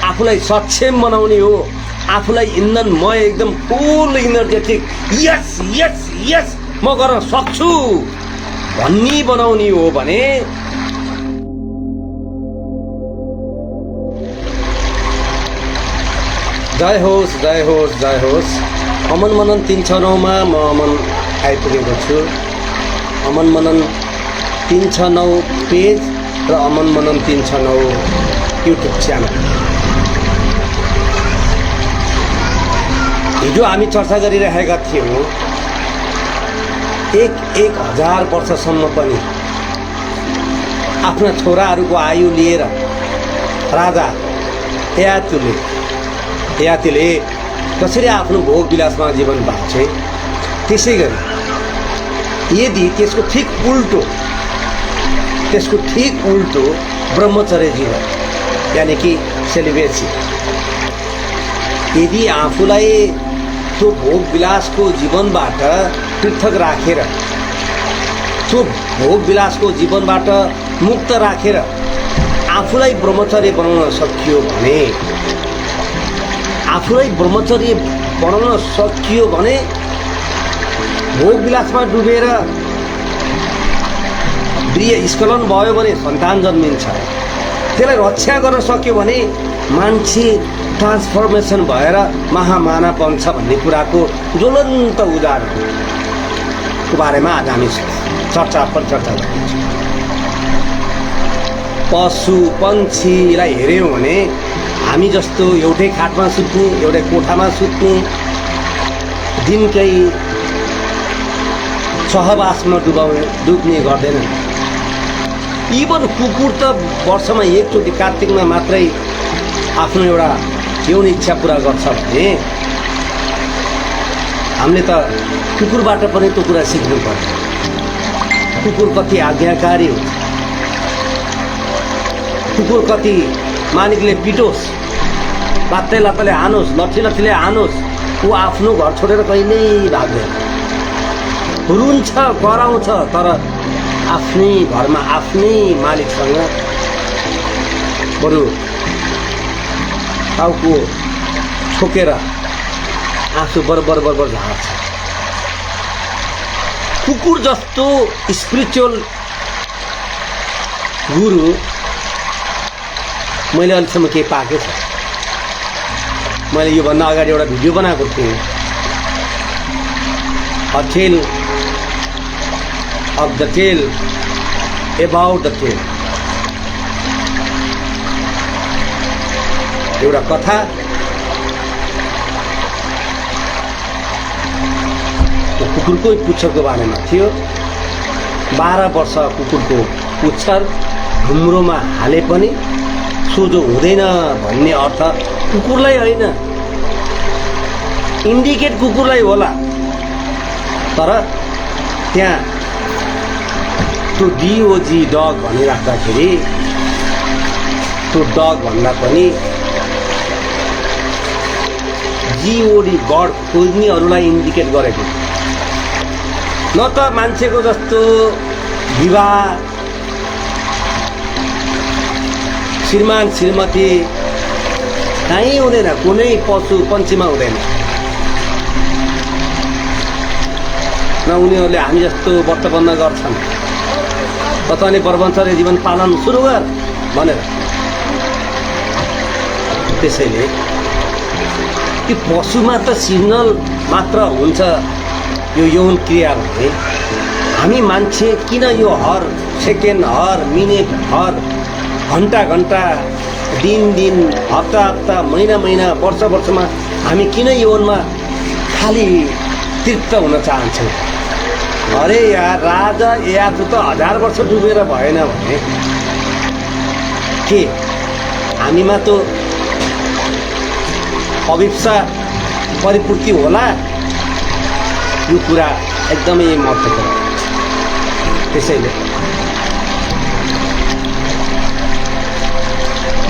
आफूलाई सक्षम बनाउने हो, आफूलाई इन्धनमय एकदम फुल इनर्जेटिक, यस यस यस म गर्न सक्छु भन्ने बनाउने हो भने जय होस् जय होस् जय होस्। अमन मनन 369 मा म अमन आइपुगेको छु। अमन मनन 369 पेज र अमन मनन 369 युट्युब च्यानल। हिजो हामी चर्चा गरिरहेका थियौँ 1000 वर्षसम्म पनि आफ्ना छोराहरूको आयु लिएर राजा ययातिले कसरी आफ्नो भोग विलासमा जीवन बाँचे, त्यसै गरी यदि त्यसको ठीक उल्टो ब्रह्मचर्य जीवन यानी कि सेलिब्रेसी, यदि आफूलाई त्यो भोग विलासको जीवनबाट पृथक राखेर, त्यो भोग विलासको जीवनबाट मुक्त राखेर आफूलाई ब्रह्मचर्य बनाउन सकियो भने भोग विलासमा डुबेर वीर्य स्खलन भयो भने सन्तान जन्मिन्छ। त्यसलाई रक्षा गर्न सक्यो भने मान्छे ट्रान्सफर्मेसन भएर महामानव बन्छ भन्ने कुराको ज्वलन्त उदाहरणको बारेमा आज हामी चर्चा गर्छौँ। पशु पन्छीलाई हेऱ्यौँ भने हामी जस्तो एउटै खाटमा सुत्ने, एउटै कोठामा सुत्ने, दिनकै सहवासमा डुब्ने गर्दैनन्। इभन कुकुर त वर्षमा एकचोटि कार्तिकमा मात्रै आफ्नो एउटा यौन इच्छा पुरा गर्छ भने हामीले त कुकुरबाट पनि त्यो कुरा सिक्नु पर्छ। कुकुर कति आज्ञाकारी हुन्छ, कुकुर कति मालिकले पिटोस्, लात्तैले हानोस्, लट्ठीले हानोस्, ऊ आफ्नो घर छोडेर कहिल्यै भाग्दैन। रुन्छ, कराउँछ, तर आफ्नै घरमा आफ्नै मालिकसँग बरु टाउको छोकेर आँसु बरबर झार्छ। कुकुर जस्तो स्पिरिचुअल गुरु मैले अहिलेसम्म केही पाएको छ। मैले योभन्दा अगाडि एउटा भिडियो बनाएको थिएँ, a tale of the tail about the tail, एउटा कथा कुकुरको पुच्छरको बारेमा थियो। 12 वर्ष कुकुरको पुच्छर घुम्रोमा हाले पनि सोझो हुँदैन भन्ने अर्थ कुकुरलाई होइन, इन्डिकेट कुकुरलाई होला, तर त्यहाँ त्यो डिओजी डग भनिराख्दाखेरि त्यो डग भन्दा पनि जिओडी गड खोज्नेहरूलाई इन्डिकेट गरेको। न त मान्छेको जस्तो विवाह, श्रीमान श्रीमती कहीँ हुँदैन, कुनै पशु पन्छीमा हुँदैन। न उनीहरूले हामी जस्तो व्रतबन्ध गर्छन्, तैँले ब्रह्मचर्य जीवन पालन सुरु गर भनेर। त्यसैले त्यो पशुमा त सिग्नल मात्र हुन्छ यो यौन क्रिया भने, हामी मान्छे किन यो हर सेकेन्ड, हर मिनेट, हर घन्टा, दिन, हप्ता, महिना, वर्षमा हामी किन यौनमा खाली तृप्त हुन चाहन्छौँ? अरे यार, राजा ययाति त 1000 वर्ष डुबेर भएन भने के हामीमा त अभिप्सा परिपूर्ति होला? यो कुरा एकदमै महत्त्वपूर्ण। त्यसैले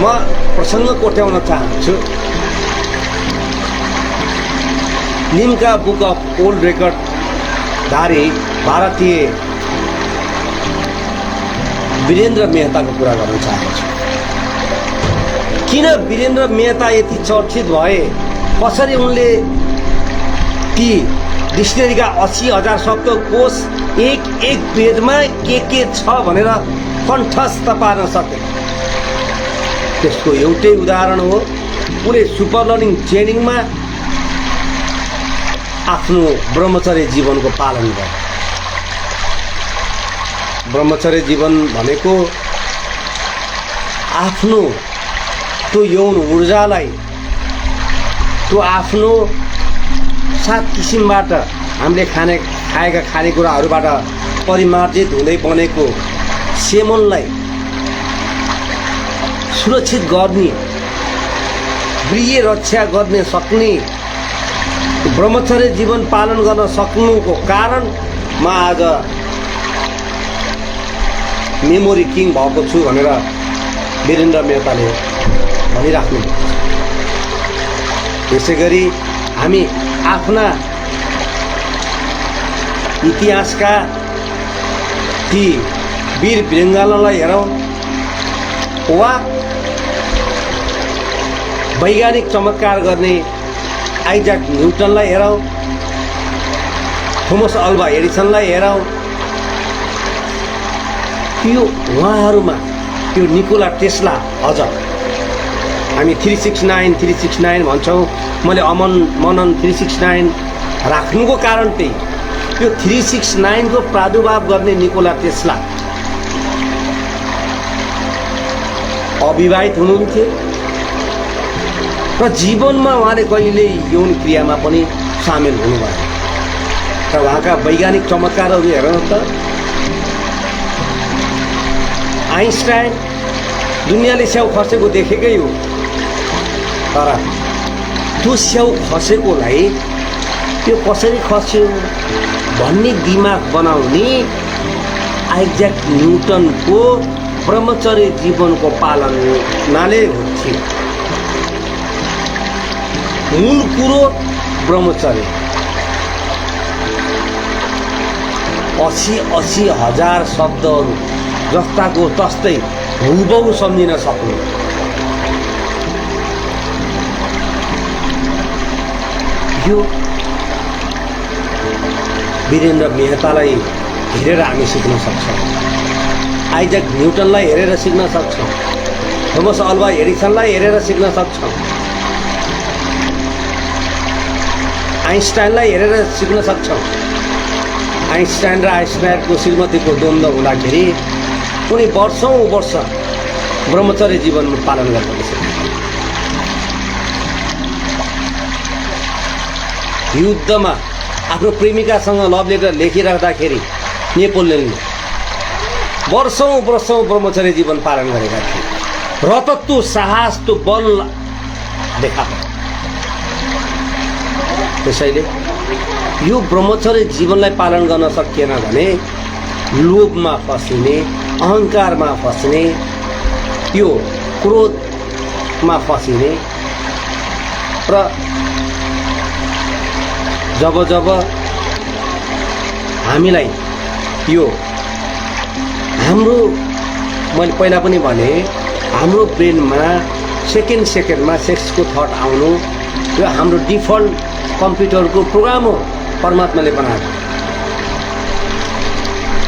म प्रसङ्ग कोट्याउन चाहन्छु। Limca book of old record धारी भारतीय वीरेन्द्र मेहताको कुरा गर्न चाहन्छु। किन वीरेन्द्र मेहता यति चर्चित भए? कसरी उनले ती डिक्सनेरीका 80,000 शब्दकोश एक पेजमा के छ भनेर कण्ठस्थ पार्न सके? त्यसको एउटै उदाहरण हो, उनले सुपर लर्निङ ट्रेनिङमा आफ्नो ब्रह्मचर्य जीवनको पालन गरे। ब्रह्मचर्य जीवन भनेको आफ्नो त्यो यौन ऊर्जालाई, त्यो आफ्नो 7 किसिमबाट हामीले खाएका खानेकुराहरूबाट परिमार्जित हुँदै बनेको सेमनलाई सुरक्षित गर्ने, गृह रक्षा गर्ने सक्ने ब्रह्मचर्य जीवन पालन गर्न सक्नुको कारण म आज मेमोरी किङ भएको छु भनेर वीरेन्द्र मेहताले भनिराख्नु। त्यसै गरी हामी आफ्ना इतिहासका ती वीर वीराङ्गनालाई हेरौँ वा वैज्ञानिक चमत्कार गर्ने आइजक न्युटनलाई हेरौँ, थोमस अल्वा एडिसनलाई हेरौँ, यो उहाँहरूमा त्यो निकोला टेस्ला, अझ हामी 369 भन्छौँ। मैले मनन 369 राख्नुको कारण त्यही, यो 369 को प्रादुर्भाव गर्ने निकोला टेस्ला अविवाहित हुनुहुन्थ्यो र जीवनमा उहाँले कहिले यौन क्रियामा पनि सामेल हुनुभयो। र उहाँका वैज्ञानिक चमत्कारहरू हेर्नु त, आइन्स्टाइन दुनियाँले स्याउ खसेको देखेकै हो, तर त्यो स्याउ खसेकोलाई त्यो कसरी खस्यो भन्ने दिमाग बनाउने आइजक न्युटनको ब्रह्मचर्य जीवनको पालनाले थियो। मूल कुरो ब्रह्मचर्य। 80,000 शब्दहरू जस्ताको तस्तै हुबहु सम्झिन सक्नु। यो वीरेन्द्र मेहतालाई हेरेर हामी सिक्न सक्छौँ, आइजक न्युटनलाई हेरेर सिक्न सक्छौँ, थोमस अल्वा एडिसनलाई हेरेर सिक्न सक्छौँ, आइन्स्टाइनलाई हेरेर सिक्न सक्छौँ। आइन्स्टाइन र आइन्स्टाइनको श्रीमतीको द्वन्द्व हुँदाखेरि उनी वर्षौँ वर्ष ब्रह्मचर्य जीवन पालन गर्दैछ। युद्धमा आफ्नो प्रेमिकासँग लभ लेटर लेखिराख्दाखेरि नेपोलियनले वर्षौँ वर्षौँ ब्रह्मचर्य जीवन पालन गरेका थिए र त त्यो साहस, त्यो बल देखा पर्यो। त्यसैले यो ब्रह्मचर्य जीवनलाई पालन गर्न सकिएन भने लोभमा फसिने, अहङ्कारमा फस्ने, यो क्रोधमा फसिने र जब जब हामीलाई यो हाम्रो, मैले पहिला पनि भने, हाम्रो ब्रेनमा सेकेन्डमा सेक्सको थट आउनु यो हाम्रो डिफल्ट कम्प्युटरको प्रोग्राम हो, परमात्माले बनाएको।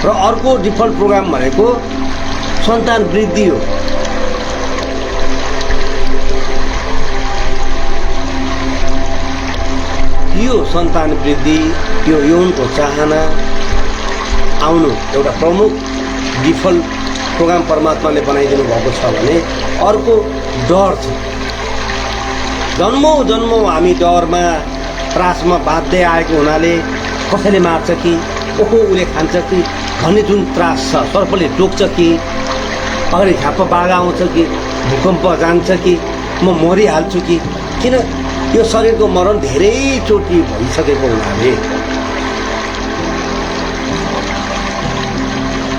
र अर्को डिफल्ट प्रोग्राम भनेको सन्तान वृद्धि हो। यो सन्तान वृद्धि, यो यौनको चाहना आउनु एउटा प्रमुख डिफल्ट प्रोग्राम परमात्माले बनाइदिनु भएको छ भने अर्को डर छ। जन्मौँ हामी डरमा, त्रासमा बाँध्दै आएको हुनाले कसैले मार्छ कि, ओहो उसले खान्छ कि भन्ने जुन त्रास छ, सर्पले टोक्छ कि, अगाडि झ्याप्प बाघ आउँछ कि, भूकम्प जान्छ कि, म मरिहाल्छु कि, किन यो शरीरको मरण धेरैचोटि भइसकेको हुनाले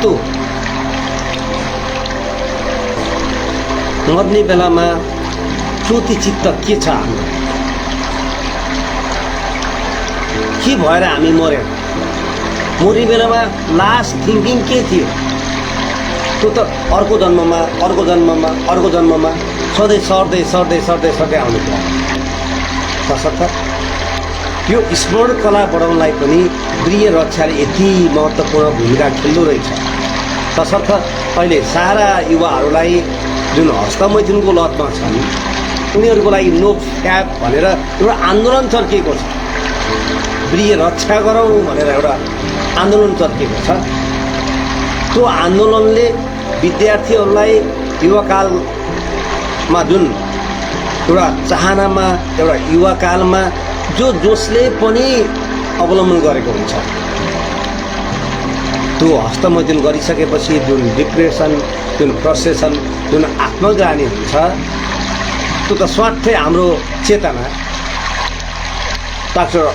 त्यो मर्ने बेलामा चोटी चित्त के छ हाम्रो, के भएर हामी मर्यौँ, मर्ने बेलामा लास्ट थिङ्किङ के थियो, त्यो त अर्को जन्ममा सधैँ सर्दै सर्दै सर्दै सर्दै आउने कुरा तसर्थ यो स्मरण कला बढाउनलाई पनि गृह रक्षाले यति महत्त्वपूर्ण भूमिका खेल्दो रहेछ। तसर्थ अहिले सारा युवाहरूलाई जुन हस्तमैथुनको लतमा छन् उनीहरूको लागि नो फ्याब भनेर एउटा आन्दोलन चर्किएको छ। गृह रक्षा गरौँ भनेर एउटा आन्दोलन चर्किएको छ। त्यो आन्दोलनले विद्यार्थीहरूलाई युवाकालमा जुन एउटा चाहनामा एउटा युवाकालमा जो जोसले पनि अवलम्बन गरेको हुन्छ त्यो हस्तमैथुन गरिसकेपछि जुन डिप्रेसन, जुन फ्रस्ट्रेसन, जुन आत्मग्लानि हुन्छ त्यो त स्वार्थै हाम्रो चेतना डाक्टर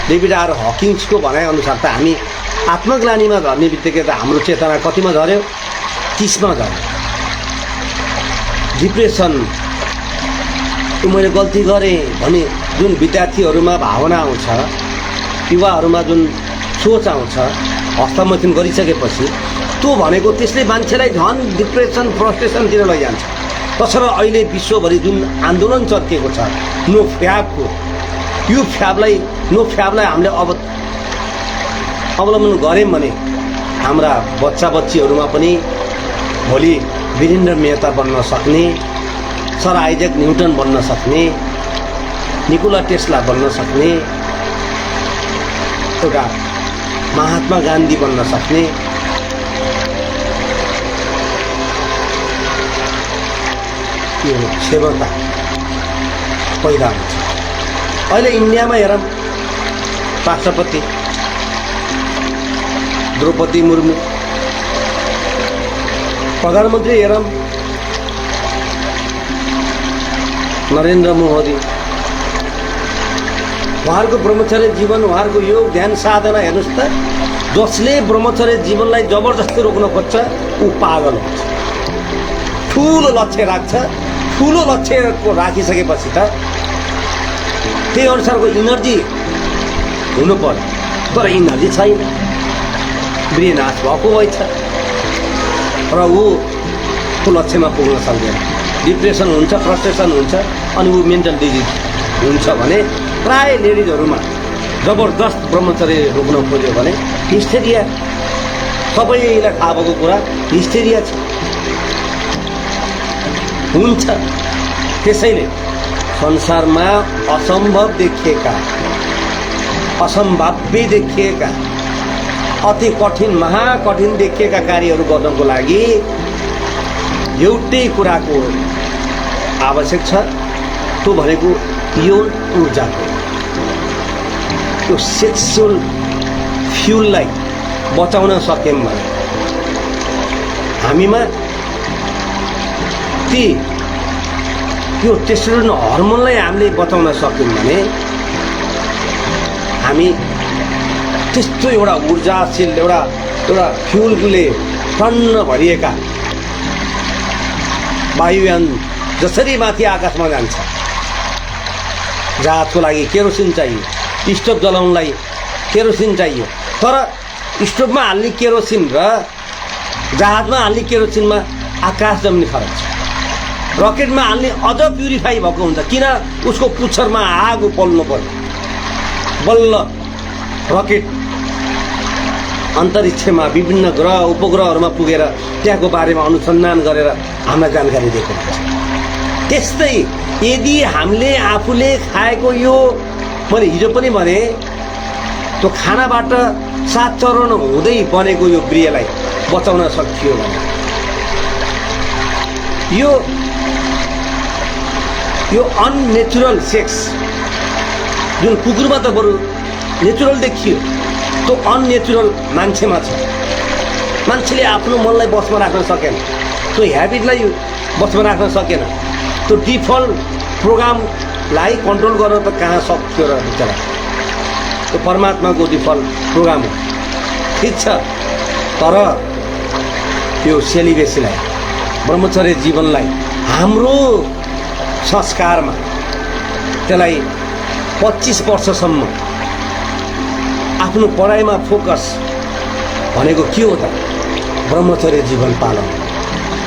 डेभिड आर हकिन्सको भनाइअनुसार त हामी आत्मग्लानीमा झर्ने बित्तिकै त हाम्रो चेतना कतिमा झऱ्यो? 30मा झऱ्यो। डिप्रेसन मैले गल्ती गरेँ भने जुन विद्यार्थीहरूमा भावना आउँछ, युवाहरूमा जुन सोच आउँछ हस्तमैथुन गरिसकेपछि त्यो भनेको त्यसले मान्छेलाई झन् डिप्रेसन फ्रस्ट्रेसनतिर लैजान्छ। तसर्थ अहिले विश्वभरि जुन आन्दोलन चर्किएको छ नो फ्याबको, यो नो फ्याबलाई हामीले अवलम्बन गऱ्यौँ भने हाम्रा बच्चा बच्चीहरूमा पनि भोलि वीरेन्द्र मेहता बन्न सक्ने, सर आइजक न्युटन बन्न सक्ने, निकोला टेस्ला बन्न सक्ने, एउटा महात्मा गान्धी बन्न सक्ने यो क्षमता पैदा हुन्छ। अहिले इन्डियामा हेरौँ, राष्ट्रपति द्रौपदी मुर्मू, प्रधानमन्त्री हेरौँ नरेन्द्र मोदी, उहाँहरूको ब्रह्मचर्य जीवन, उहाँहरूको योग ध्यान साधना हेर्नुहोस् त। जसले ब्रह्मचर्य जीवनलाई जबरजस्ती रोक्न खोज्छ ऊ पागल हुन्छ। ठुलो लक्ष्य राख्छ, ठुलो लक्ष्य राखिसकेपछि त त्यही अनुसारको इनर्जी हुनु पर्यो, तर इनर्जी छैन, ब्रेनाश भएको भएछ र ऊ त्यो लक्ष्यमा पुग्न सक्दैन। डिप्रेसन हुन्छ, फ्रस्ट्रेसन हुन्छ, अनि ऊ मेन्टल डिजिज हुन्छ भने प्राय लेडिजहरूमा जबरजस्त ब्रह्मचर्य रोक्न खोज्यो भने हिस्टेरिया, सबैलाई थाहा भएको कुरा हिस्टेरिया छ हुन्छ। त्यसैले संसारमा असम्भव देखिएका, असम्भाव्य देखिएका, अति कठिन महाकठिन देखिएका कार्यहरू गर्नको लागि एउटै कुराको आवश्यक छ, त्यो भनेको यौन ऊर्जाको, त्यो सेक्सुअल फ्युललाई बचाउन सक्यौँ भने हामीमा यो टेस्टोस्टेरोन हर्मोनलाई हामीले बचाउन सक्यौँ भने हामी त्यस्तो एउटा ऊर्जाशील एउटा फ्युलले टन्न भरिएका वायुयान जसरी माथि आकाशमा जान्छ, जहाजको लागि केरोसिन चाहियो, स्टोभ जलाउनलाई केरोसिन चाहियो, तर स्टोभमा हाल्ने केरोसिन र जहाजमा हाल्ने केरोसिनमा आकाश जमिन फरक छ। रकेटमा हाल्ने अझ प्युरिफाई भएको हुन्छ, किन? उसको पुच्छरमा आगो बल्नु पर्यो, बल्ल रकेट अन्तरिक्षमा विभिन्न ग्रह उपग्रहहरूमा पुगेर त्यहाँको बारेमा अनुसन्धान गरेर हामीलाई जानकारी दिएको हुन्छ। त्यस्तै यदि हामीले आफूले खाएको यो, मैले हिजो पनि भने, त्यो खानाबाट 7 चरण हुँदै बनेको यो गृहलाई बचाउन सकियो भने यो अननेचुरल सेक्स जुन कुकुरमा त बरु नेचुरल देखियो, त्यो अननेचुरल मान्छेमा छ। मान्छेले आफ्नो मनलाई बसमा राख्न सकेन, त्यो ह्याबिटलाई बसमा राख्न सकेन, त्यो डिफल्ट प्रोग्रामलाई कन्ट्रोल गर्न त कहाँ सक्यो र बिचरा। त्यो परमात्माको डिफल्ट प्रोग्राम हो, ठिक छ। तर यो सेलिब्रेसीलाई, ब्रह्मचर्य जीवनलाई हाम्रो संस्कारमा त्यसलाई 25 वर्षसम्म आफ्नो पढाइमा फोकस भनेको के हो त? ब्रह्मचर्य जीवन पालन।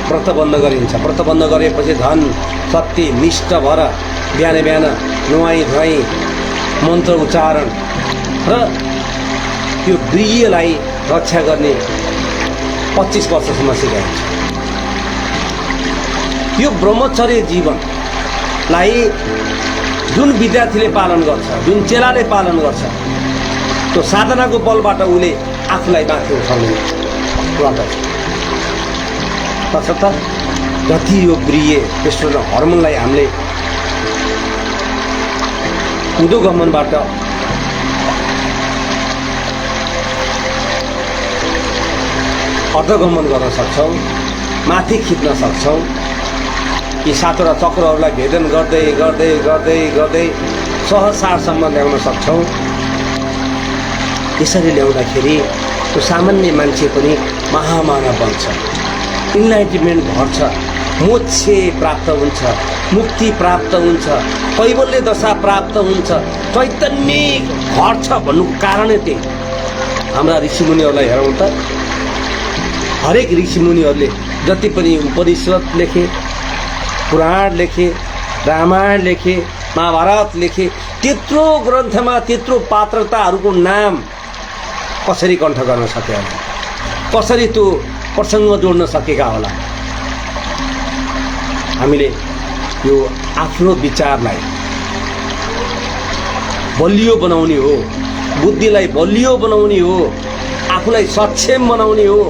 व्रत बन्द गरिन्छ। व्रत बन्द गरेपछि झन् सत्य निष्ठ भएर बिहान बिहान नुहाई धुवाई मन्त्र उच्चारण र यो गृहलाई रक्षा गर्ने 25 वर्षसम्म सिकाइन्छ। यो ब्रह्मचर्य जीवनलाई जुन विद्यार्थीले पालन गर्छ, जुन चेलाले पालन गर्छ, त्यो साधनाको बलबाट उसले आफूलाई माथि उठाउने गर्दछ। तसर्थ जति यो गृह एस्ट्रोजन हर्मोनलाई हामीले उदोगमनबाट अर्धगमन गर्न सक्छौँ, माथि खिच्न सक्छौँ। यी 7वटा चक्रहरूलाई भेदन गर्दै गर्दै गर्दै गर्दै सहसारसम्म ल्याउन सक्छौँ। यसरी ल्याउँदाखेरि त्यो सामान्य मान्छे पनि महामानव बन्छ, इन्लाइटमेन्ट घट्छ, मोक्ष प्राप्त हुन्छ, मुक्ति प्राप्त हुन्छ, कैवल्य दशा प्राप्त हुन्छ, चैतन्य घट्छ भन्नुको कारणै त्यही। हाम्रा ऋषिमुनिहरूलाई हेरौँ त, हरेक ऋषिमुनिहरूले जति पनि उपनिषद लेखे, पुराण लेखे, रामायण लेखे, महाभारत लेखे, त्यत्रो ग्रन्थमा त्यत्रो पात्रताहरूको नाम कसरी कण्ठ गर्न सके होला, कसरी त्यो प्रसङ्ग जोड्न सकेका होला। हामीले यो आफ्नो विचारलाई बलियो बनाउने हो, बुद्धिलाई बलियो बनाउने हो, आफूलाई सक्षम बनाउने हो,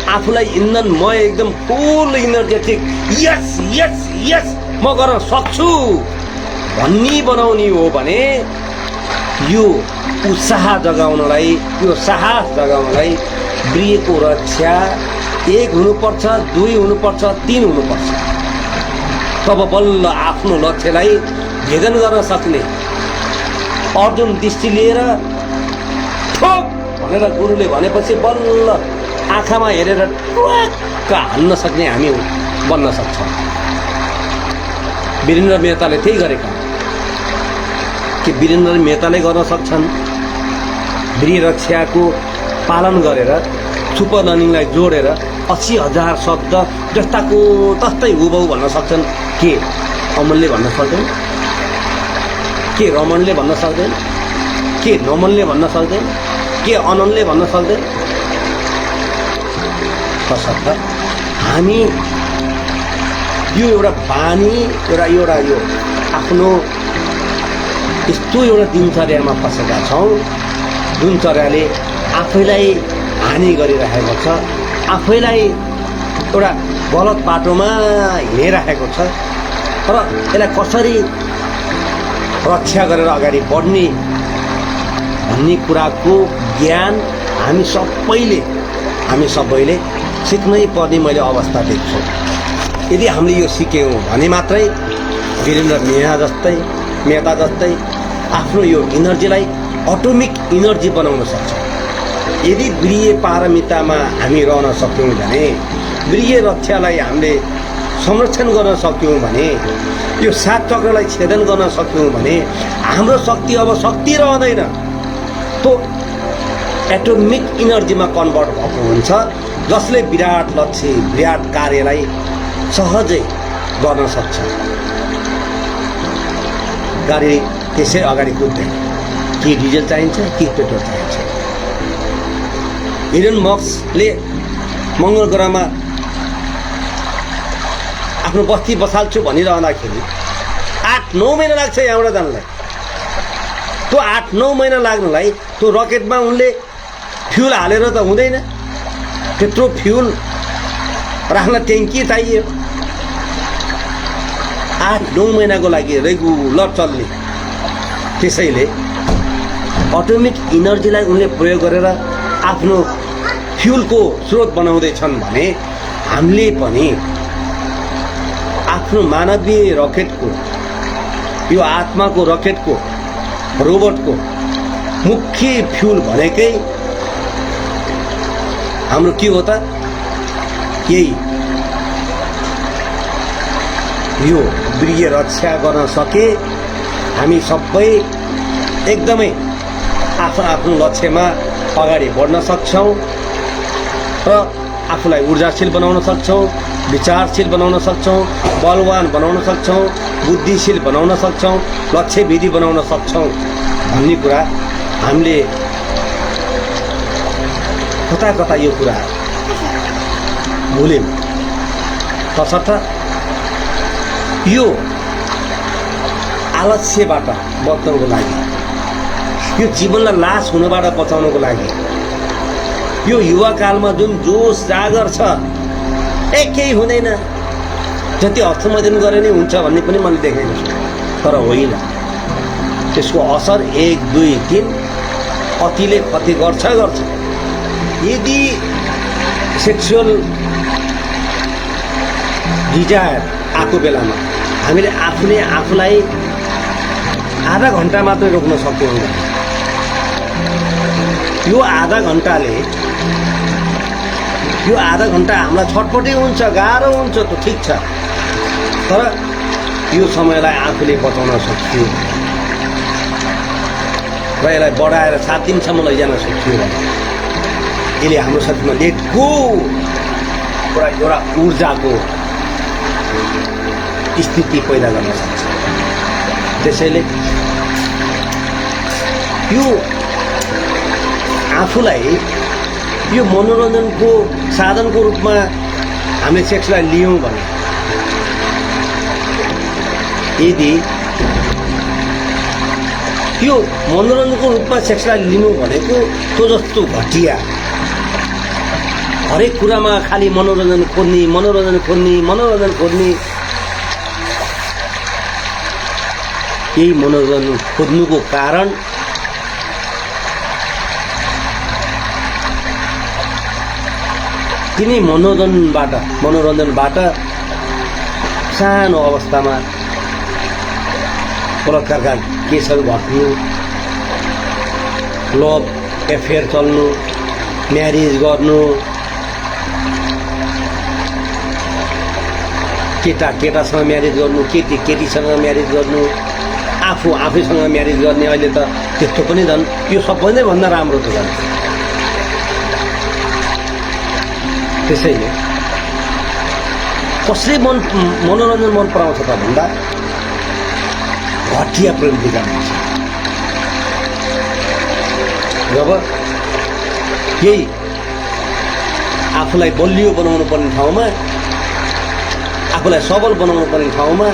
आफूलाई इन्धनमय एकदम फुल इनर्जेटिक यस यस यस म गर्न सक्छु भन्ने बनाउने हो भने यो उत्साह जगाउनलाई, यो साहस जगाउनलाई गृहको रक्षा 1 हुनुपर्छ, 2 हुनुपर्छ, 3 हुनुपर्छ। तब बल्ल आफ्नो लक्ष्यलाई भेदन गर्न सक्ने, अर्जुन दृष्टि लिएर ठोक भनेर गुरुले भनेपछि बल्ल आँखामा हेरेर टुक्क हान्न सक्ने हामी बन्न सक्छौँ। वीरेन्द्र मेहताले त्यही गरेका कि वीरेन्द्र मेहताले गर्न सक्छन्। गृह रक्षाको पालन गरेर सुपर लर्निङलाई जोडेर 80,000 शब्द जस्ताको तस्तै हुबहु भन्न सक्छन्। के अमलले भन्न सक्दैन? के रमणले भन्न सक्दैन? के नमनले भन्न सक्दैन? के अनन्तले भन्न सक्दैन? तसर्थ हामी यो एउटा बानी, एउटा यो आफ्नो यस्तो एउटा दिनचर्यामा फसेका छौँ जुन चर्याले आफैलाई हानि गरिरहेको छ, आफैलाई एउटा गलत बाटोमा हिँडिरहेको छ। र यसलाई कसरी रक्षा गरेर अगाडि बढ्ने भन्ने कुराको ज्ञान हामी सबैले सिक्नै पर्ने मैले अवस्था देख्छु। यदि हामीले यो सिक्यौँ भने मात्रै वीरेन्द्र मेहता जस्तै आफ्नो यो इनर्जीलाई अटोमिक इनर्जी बनाउन सक्छौँ। यदि गृह पारमितामा हामी रहन सक्यौँ भने, गृह रक्षालाई हामीले संरक्षण गर्न सक्यौँ भने, यो 7 चक्रलाई छेदन गर्न सक्यौँ भने हाम्रो शक्ति अब शक्ति रहँदैन, त्यो एटोमिक इनर्जीमा कन्भर्ट भएको हुन्छ, जसले विराट लक्ष्य, विराट कार्यलाई सहजै गर्न सक्छ। गाडी त्यसै अगाडि कुद्दैन, कि डिजल चाहिन्छ कि पेट्रोल चाहिन्छ। इलन मस्कले मङ्गल ग्रहमा आफ्नो बस्ती बसाल्छु भनिरहँदाखेरि 8-9 महिना लाग्छ यहाँबाट जानलाई। त्यो 8-9 महिना लाग्नलाई त्यो रकेटमा उनले फ्युल हालेर त हुँदैन, त्यत्रो फ्युल राख्न ट्याङ्की चाहियो। 8-9 महिनाको लागि रेगुलर चल्ने। त्यसैले अटोमिक इनर्जीलाई उनले प्रयोग गरेर आफ्नो फ्युलको स्रोत बनाउँदैछन् भने हामीले पनि आफ्नो मानवीय रकेटको, यो आत्माको रकेटको, रोबोटको मुख्य फ्युल भनेकै हाम्रो के हो त? यही यो गृह रक्षा गर्न सके हामी सबै एकदमै आफ्नो लक्ष्यमा अगाडि बढ्न सक्छौँ र आफूलाई ऊर्जाशील बनाउन सक्छौँ, विचारशील बनाउन सक्छौँ, बलवान बनाउन सक्छौँ, बुद्धिशील बनाउन सक्छौँ, लक्ष्यविधि बनाउन सक्छौँ भन्ने कुरा हामीले कता कता यो कुरा भुल्यौँ। तसर्थ यो आलस्यबाट बच्नको लागि, यो जीवनलाई लास हुनबाट बचाउनको लागि, यो युवाकालमा जुन जोस जागर छ, केही हुँदैन, जति हस्तमैदान गरे नै हुन्छ भन्ने पनि मैले देखेको छु। तर होइन, त्यसको असर 1, 2, 3 अतिले क्षति गर्छ। यदि सेक्सुअल डिजायर आएको बेलामा हामीले आफूलाई आधा घन्टा मात्रै रोक्न सक्यौँ, यो आधा घन्टा हामीलाई छटपटी हुन्छ, गाह्रो हुन्छ, त ठिक छ, तर यो समयलाई आफूले बचाउन सक्छु र यसलाई बढाएर 7 दिनसम्म लैजान सक्छु भने यसले हाम्रो शरीरमा लेट गो एउटा ऊर्जाको स्थिति पैदा गर्न सक्छ। त्यसैले यो आफूलाई यो मनोरञ्जनको साधनको रूपमा हामीले सेक्सलाई लियौँ भने, यदि त्यो मनोरञ्जनको रूपमा सेक्सलाई लिनु भनेको त्यो जस्तो घटिया, हरेक कुरामा खालि मनोरञ्जन खोज्ने, यही मनोरञ्जन खोज्नुको कारण तिनी मनोरञ्जनबाट सानो अवस्थामा बलात्कारका केसहरू घट्नु, लभ एफेयर चल्नु, म्यारिज गर्नु, केटासँग म्यारिज गर्नु, केटीसँग म्यारिज गर्नु, आफैसँग म्यारिज गर्ने, अहिले त त्यस्तो पनि झन् यो सबैभन्दा भन्दा राम्रो त झन्। त्यसैले कसले मनोरञ्जन मन पराउँछ त भन्दा घटिया प्रवृत्तिका मान्छे। जब यही आफूलाई बलियो बनाउनु पर्ने ठाउँमा, आफूलाई सबल बनाउनु पर्ने ठाउँमा,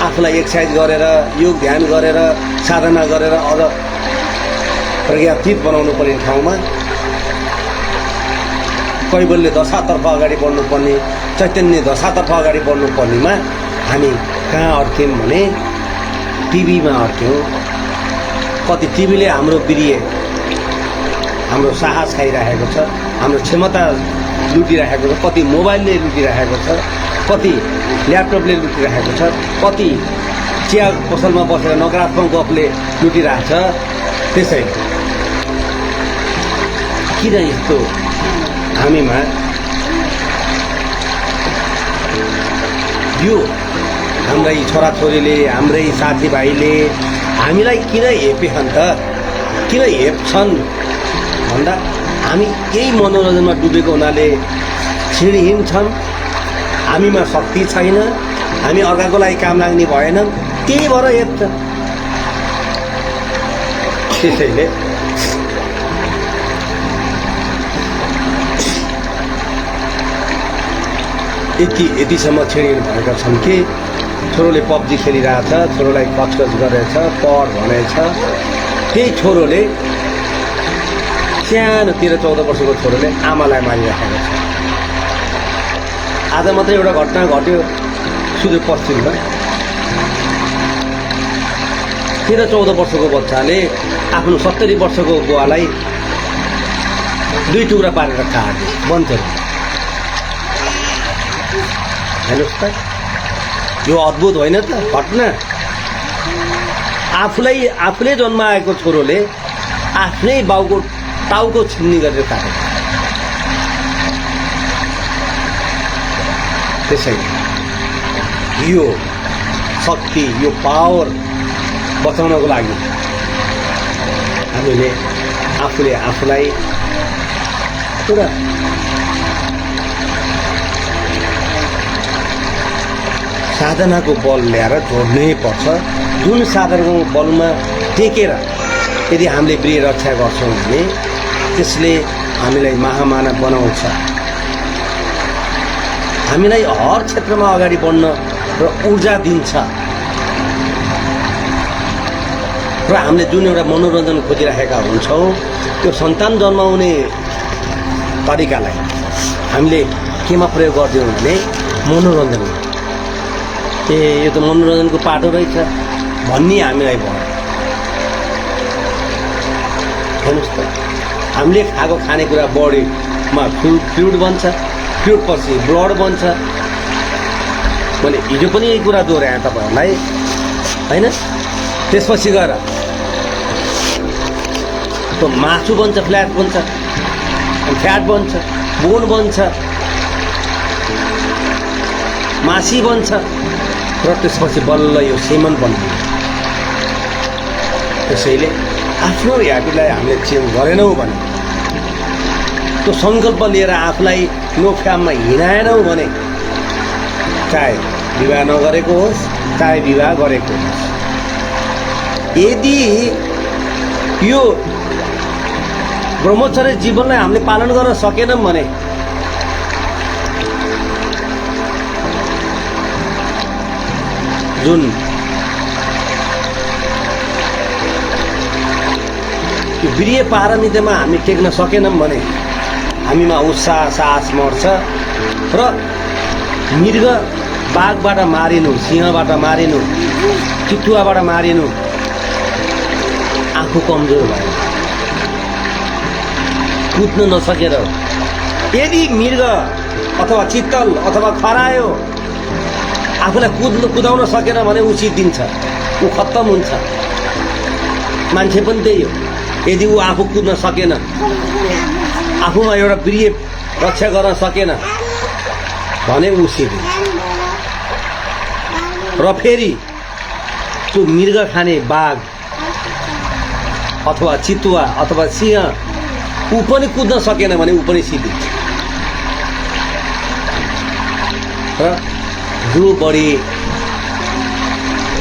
आफूलाई एक्सर्साइज गरेर, योग ध्यान गरेर, साधना गरेर अझ प्रज्ञातीत बनाउनु पर्ने ठाउँमा, कैवल्य दशातर्फ अगाडि बढ्नुपर्ने, चैतन्य दशातर्फ अगाडि बढ्नुपर्नेमा हामी कहाँ अड्क्यौँ भने टिभीमा अड्क्यौँ। कति टिभीले हाम्रो वीर्य, हाम्रो साहस खाइरहेको छ, हाम्रो क्षमता लुटिरहेको छ, कति मोबाइलले लुटिरहेको छ, कति ल्यापटपले लुटिरहेको छ, कति चिया पसलमा बसेर नकारात्मक गफले लुटिरहेको छ। त्यसै किन यस्तो हामीमा यो हाम्रै छोराछोरीले, हाम्रै साथीभाइले हामीलाई किन हेपेछन् त, किन हेप्छन् भन्दा हामी यही मनोरञ्जनमा डुबेको हुनाले छिडहीन छन्, हामीमा शक्ति छैन, हामी अर्काको लागि काम लाग्ने भएनन्, त्यही भएर हेप्छ। त्यसैले यतिसम्म छिडहीन भएका छन् कि छोरोले पब्जी खेलिरहेछ, छोरोलाई कचकच गरेछ, पढ भनेछ, त्यही छोरोले सानो 13-14 वर्षको छोरोले आमालाई मारिराखेको छ। आज मात्रै एउटा घटना घट्यो सुदूरपश्चिममा, 13-14 वर्षको बच्चाले आफ्नो 70 वर्षको बुवालाई 2 टुक्रा पारेर काट्यो, बन्चर। हेर्नुहोस् त, यो अद्भुत होइन त घटना। आफूले जन्माएको छोरोले आफ्नै बाउको टाउको छिन्नी गरेर काटेको। त्यसैले यो शक्ति, यो पावर बचाउनको लागि हामीले आफूलाई पुरा साधनाको बल ल्याएर जोड्नै पर्छ। जुन साधनाको बलमा टेकेर यदि हामीले प्रिय रक्षा गर्छौँ भने त्यसले हामीलाई महामानव बनाउँछ, हामीलाई हर क्षेत्रमा अगाडि बढ्न र ऊर्जा दिन्छ। र हामीले जुन एउटा मनोरञ्जन खोजिरहेका हुन्छौँ त्यो सन्तान जन्माउने तरिकालाई हामीले केमा प्रयोग गर्दैनौँ भने मनोरञ्जनमा। यो त मनोरञ्जनको पाटो रहेछ भन्ने हामीलाई भयो। हेर्नुहोस् त, हामीले खाएको खानेकुरा बडीमा फ्लुइड बन्छ, फ्लुइड पछि ब्लड बन्छ। मैले हिजो पनि यही कुरा दोहोऱ्याएँ तपाईँहरूलाई, होइन? त्यसपछि गएर त्यो मासु बन्छ, फ्ल्याट बन्छ, फ्याट बन्छ, बोन बन्छ, मासी बन्छ र त्यसपछि बल्ल यो सेमन बन्छ। त्यसैले आफ्नो ह्याबिटलाई हामीले चेन्ज गरेनौँ भने, त्यो सङ्कल्प लिएर आफूलाई नो फ्याममा हिँडाएनौँ भने, चाहे विवाह नगरेको होस् चाहे विवाह गरेको होस्, यदि यो ब्रह्मचर्य जीवनलाई हामीले पालन गर्न सकेनौँ भने जुन यो वीर्य पारमितामा हामी टेक्न सकेनौँ भने हामीमा उत्साह साहस मर्छ र मृग बाघबाट मारिनु, सिंहबाट मारिनु, चितुवाबाट मारिनु आफू कमजोर भयो, कुद्न नसकेर। यदि मृग अथवा चित्तल अथवा खरायो आफूलाई कुदाउन सकेन भने ऊ सिद्धिन्छ, ऊ खत्तम हुन्छ। मान्छे पनि त्यही हो, यदि ऊ आफू कुद्न सकेन, आफूमा एउटा वीर्य रक्षा गर्न सकेन भने ऊ सिद्धिन्छ। र फेरि त्यो मृग खाने बाघ अथवा चितुवा अथवा सिंह ऊ पनि कुद्न सकेन भने ऊ पनि सिद्धिन्छ। र जो बढी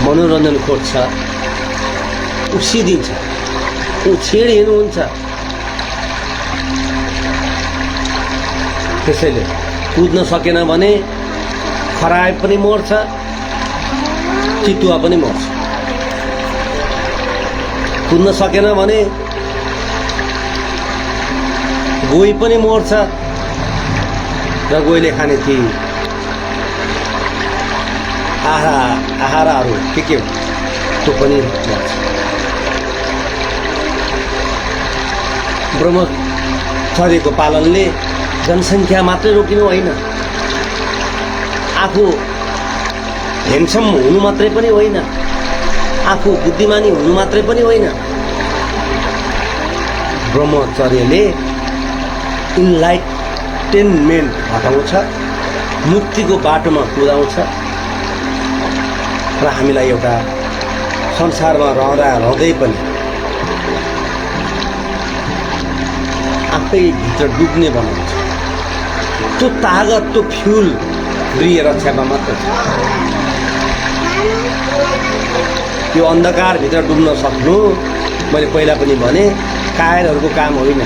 मनोरञ्जन खोज्छ ऊ सिद्धिन्छ, ऊ छेडिनु हुन्छ। त्यसैले कुद्न सकेन भने खरायो पनि मर्छ, चितुवा पनि मर्छ। कुद्न सकेन भने गोही पनि मर्छ र गोहीले खाने ती आहाराहरू के हो त्यो पनि मर्छ। ब्रह्मचर्यको पालनले जनसङ्ख्या मात्रै रोकिनु होइन, आफू ह्यान्डसम हुनु मात्रै पनि होइन, आफू बुद्धिमानी हुनु मात्रै पनि होइन। ब्रह्मचर्यले इन्लाइटेनमेन्ट हटाउँछ, मुक्तिको बाटोमा कुदाउँछ र हामीलाई एउटा संसारमा रहँदै पनि आफै भित्र डुब्ने बनाउँछ। त्यो तागत, त्यो फ्युल वीर्य रक्षामा मात्र छ। यो अन्धकारभित्र डुब्न सक्नु, मैले पहिला पनि भने, कायरहरूको काम होइन,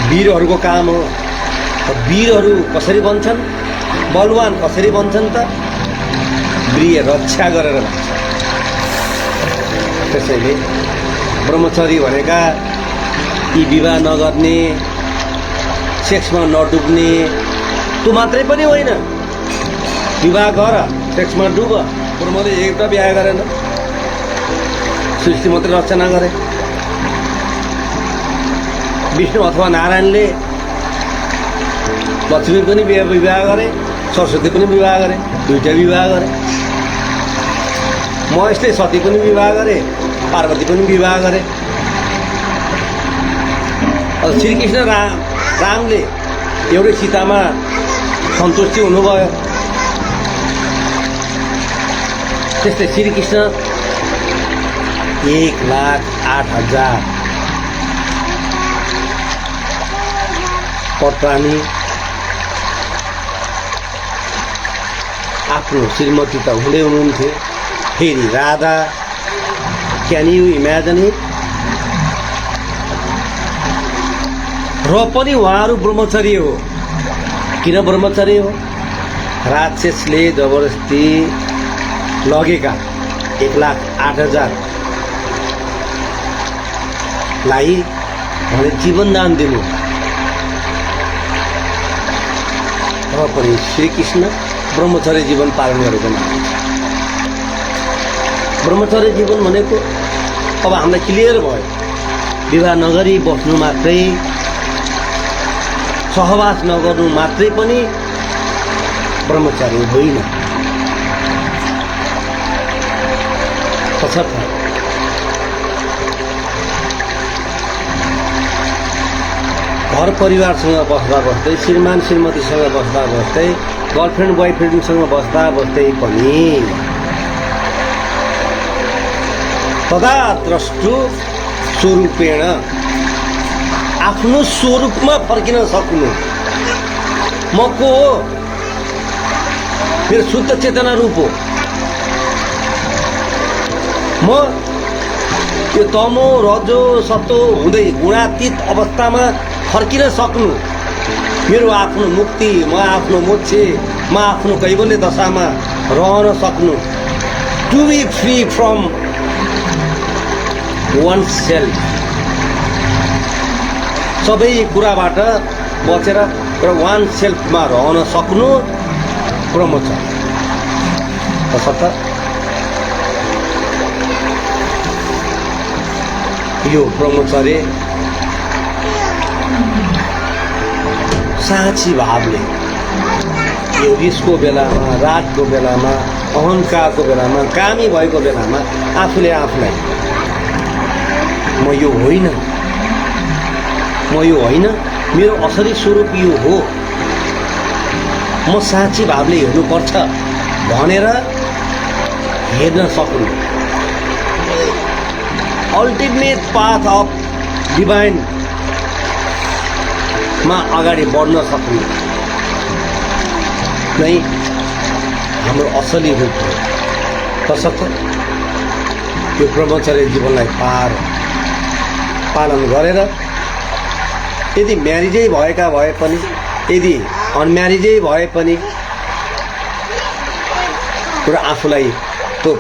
वीरहरूको काम हो। वीरहरू कसरी बन्छन्, बलवान कसरी बन्छन् त? वीर्य रक्षा गरेर भन्छ। त्यसैले ब्रह्मचर्य भनेका यी विवाह नगर्ने, सेक्समा नडुब्ने त्यो मात्रै पनि होइन। विवाह गर, सेक्समा डुब। ब्रह्मले एउटा बिहा गरेन, सृष्टि मात्रै रचना गरे। विष्णु अथवा नारायणले लक्ष्मी पनि विवाह गरे, सरस्वती पनि विवाह गरे, दुईटा विवाह गरे। महेशले सती पनि विवाह गरे, पार्वती पनि विवाह गरे। श्रीकृष्ण रामले एउटै सीतामा सन्तुष्टि हुनुभयो। त्यस्तै श्रीकृष्ण 1,08,000 पटरानी आफ्नो श्रीमती त हुँदै हुनुहुन्थ्यो, फेरि Radha, can you imagine it? र पनि उहाँहरू ब्रह्मचर्य हो। किन ब्रह्मचर्य हो? राक्षसले जबरजस्ती लगेका 1,08,000 लाई भने जीवन दान दिनु। र पनि श्रीकृष्ण ब्रह्मचर्य जीवन पालन गरेको मानिन्छ। ब्रह्मचर्य जीवन भनेको अब हामीलाई क्लियर भयो, विवाह नगरी बस्नु मात्रै, सहवास नगर्नु मात्रै पनि ब्रह्मचर्य होइन। तसर्थ घर परिवारसँग बस्दा बस्दै, श्रीमान श्रीमतीसँग बस्दा बस्दै, गर्लफ्रेन्ड बोयफ्रेन्डसँग बस्दा बस्दै पनि तदा द्रष्टु स्वरूपेण आफ्नो स्वरूपमा फर्किन सक्नु। म को हो? मेरो शुद्ध चेतना रूप हो। म त्यो तमो रजो सतो हुँदै गुणातीत अवस्थामा फर्किन सक्नु। मेरो आफ्नो मुक्ति, म आफ्नो मोक्ष, म आफ्नो कैवल्य दशामा रहन सक्नु। To be free from one self, सबै कुराबाट बचेर र वान सेल्फमा रहन सक्नु ब्रह्मचर्य। तसर्थ यो ब्रह्मचर्य साँची भावले, यो रिसको बेलामा, रागको बेलामा, अहङ्कारको बेलामा, कामी भएको बेलामा आफूले आफूलाई म यो होइन, म यो होइन, मेरो असली स्वरूप यो हो, म साँची भावले हेर्नुपर्छ भनेर हेर्न सक्नु। अल्टिमेट पाथ अफ डिभाइन मा अगाडि बढ्न सक्नु नै हाम्रो असली रूप हो। तसर्थ यो ब्रह्मचर्य जीवनलाई पालन गरेर, यदि म्यारिजै भएका भए पनि, यदि अनम्यारिजै भए पनि, र आफूलाई त्यो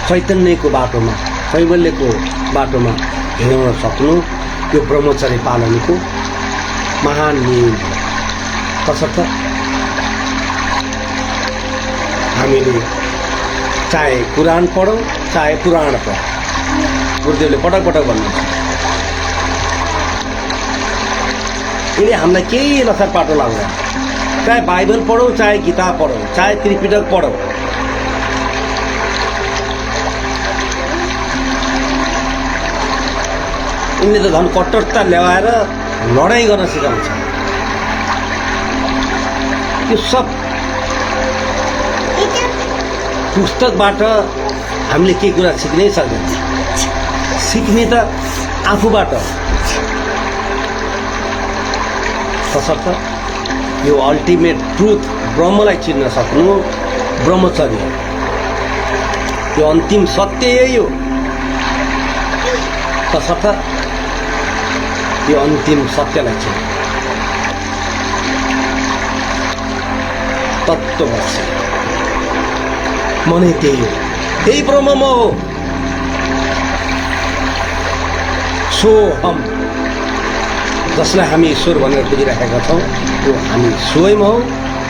चैतन्यको बाटोमा, कैवल्यको बाटोमा हिँडाउन सक्नु यो ब्रह्मचर्य पालनको महान नियम हो। तसर्थ हामीले चाहे कुरान पढौँ, चाहे पुराण पढौँ, गुरुदेवले पटक पटक भन्नुहुन्छ, यसले हामीलाई केही लथर पाटो लाग्दैन। चाहे बाइबल पढौँ, चाहे गीता पढौँ, चाहे त्रिपिटक पढौँ, उनले त झन् कट्टरता ल्याएर लडाइँ गर्न सिकाउँछ। त्यो सब पुस्तकबाट हामीले केही कुरा सिक्नै सक्दैन। सिक्ने त आफूबाट। तसर्थ यो अल्टिमेट ट्रुथ ब्रह्मलाई चिन्न सक्नु ब्रह्मचर्य, यो अन्तिम सत्य यही हो। तसर्थ यो अन्तिम सत्यलाई चिन्न तत्त्ववश मनै त्यही हो, त्यही ब्रह्म म हो। सोहम, जसलाई हामी ईश्वर भनेर बुझिराखेका छौँ, त्यो हामी स्वयं हौ।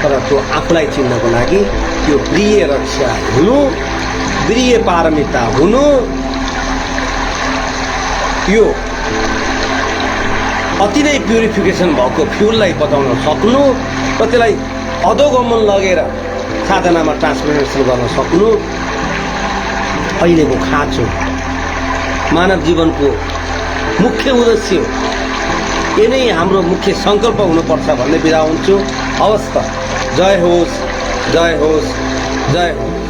तर त्यो आफूलाई चिन्नको लागि त्यो प्रिय रक्षा हुनु, प्रिय पारमिता हुनु, यो अति नै प्युरिफिकेसन भएको फ्युललाई बचाउन सक्नु र त्यसलाई अधोगमन लगेर साधनामा ट्रान्सफर्मेसन गर्न सक्नु अहिलेको खाँचो, मानव जीवनको मुख्य उद्देश्य हो। यो नै हाम्रो मुख्य सङ्कल्प हुनुपर्छ भन्ने बिदा हुन्छु। हवस् त, जय होस्, जय होस्, जय होस्।